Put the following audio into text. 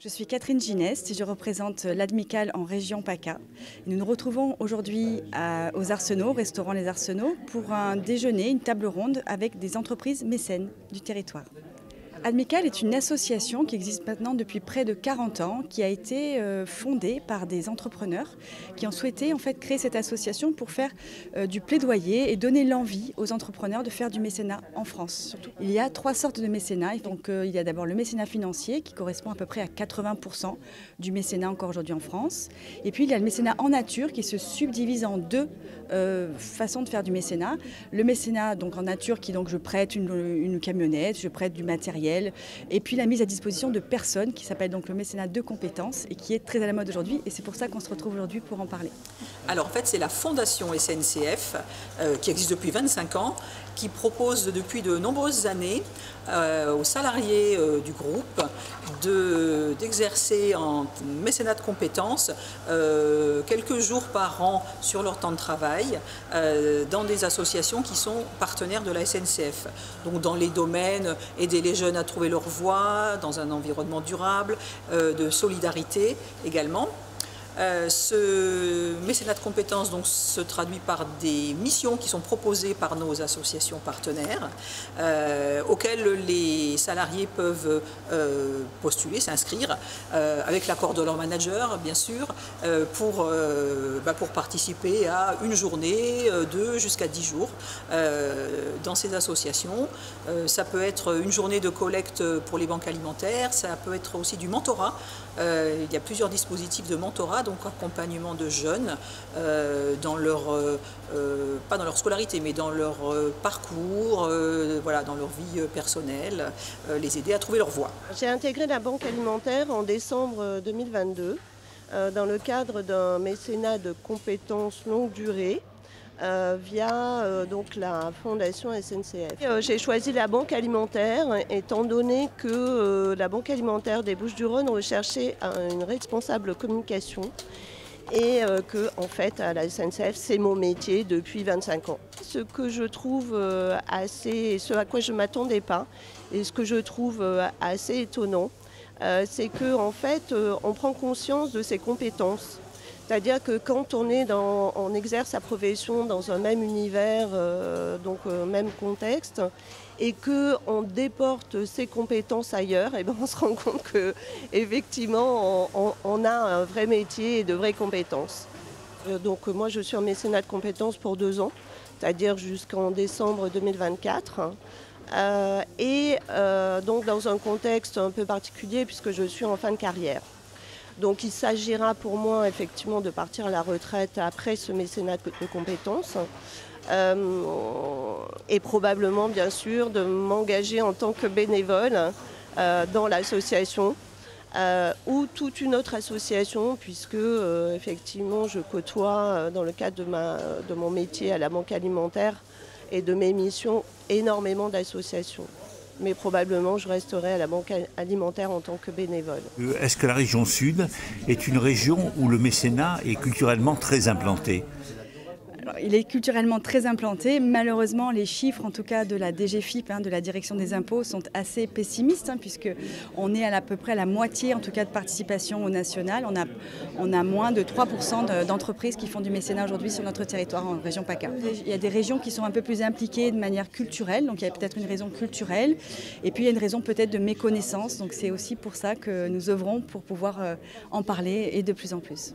Je suis Catherine Gineste et je représente l'Admicale en région PACA. Nous nous retrouvons aujourd'hui aux Arsenaux, au restaurant Les Arsenaux, pour un déjeuner, une table ronde avec des entreprises mécènes du territoire. Admicale est une association qui existe maintenant depuis près de 40 ans, qui a été fondée par des entrepreneurs qui ont souhaité créer cette association pour faire du plaidoyer et donner l'envie aux entrepreneurs de faire du mécénat en France. Surtout. Il y a 3 sortes de mécénat. Donc, il y a d'abord le mécénat financier qui correspond à peu près à 80% du mécénat encore aujourd'hui en France. Et puis il y a le mécénat en nature qui se subdivise en 2 façons de faire du mécénat. Le mécénat donc en nature qui donc je prête une camionnette, je prête du matériel. Et puis la mise à disposition de personnes qui s'appelle donc le mécénat de compétences et qui est très à la mode aujourd'hui et c'est pour ça qu'on se retrouve aujourd'hui pour en parler. Alors en fait c'est la fondation SNCF qui existe depuis 25 ans qui propose depuis de nombreuses années aux salariés du groupe d'exercer en mécénat de compétences quelques jours par an sur leur temps de travail dans des associations qui sont partenaires de la SNCF. Donc dans les domaines aider les jeunes à trouver leur voie, dans un environnement durable, de solidarité également. Ce mécénat de compétences donc, se traduit par des missions qui sont proposées par nos associations partenaires auxquelles les salariés peuvent postuler, s'inscrire avec l'accord de leur manager bien sûr pour participer à une journée de jusqu'à 10 jours dans ces associations. Ça peut être une journée de collecte pour les banques alimentaires, ça peut être aussi du mentorat. Il y a plusieurs dispositifs de mentorat, donc accompagnement de jeunes dans leur, pas dans leur scolarité, mais dans leur parcours, voilà, dans leur vie personnelle, les aider à trouver leur voie. J'ai intégré la banque alimentaire en décembre 2022 dans le cadre d'un mécénat de compétences longue durée. Via donc la fondation SNCF. J'ai choisi la banque alimentaire étant donné que la banque alimentaire des Bouches-du-Rhône recherchait une responsable communication et que en fait à la SNCF c'est mon métier depuis 25 ans. Ce que je trouve ce à quoi je ne m'attendais pas et ce que je trouve assez étonnant, c'est qu'en fait on prend conscience de ses compétences. C'est-à-dire que quand on exerce sa profession dans un même univers, même contexte, et qu'on déporte ses compétences ailleurs, et on se rend compte qu'effectivement, on a un vrai métier et de vraies compétences. Donc moi, je suis en mécénat de compétences pour 2 ans, c'est-à-dire jusqu'en décembre 2024. Donc dans un contexte un peu particulier, puisque je suis en fin de carrière. Donc il s'agira pour moi effectivement de partir à la retraite après ce mécénat de compétences et probablement bien sûr de m'engager en tant que bénévole dans l'association ou toute une autre association puisque effectivement je côtoie dans le cadre de mon métier à la banque alimentaire et de mes missions énormément d'associations. Mais probablement je resterai à la banque alimentaire en tant que bénévole. Est-ce que la région Sud est une région où le mécénat est culturellement très implanté ? Alors, il est culturellement très implanté. Malheureusement, les chiffres, en tout cas de la DGFiP, de la Direction des Impôts, sont assez pessimistes, puisqu'on est à peu près à la moitié, en tout cas, de participation au national. On a moins de 3% d'entreprises qui font du mécénat aujourd'hui sur notre territoire en région PACA. Il y a des régions qui sont un peu plus impliquées de manière culturelle, donc il y a peut-être une raison culturelle, et puis il y a une raison peut-être de méconnaissance. Donc c'est aussi pour ça que nous œuvrons pour pouvoir en parler et de plus en plus.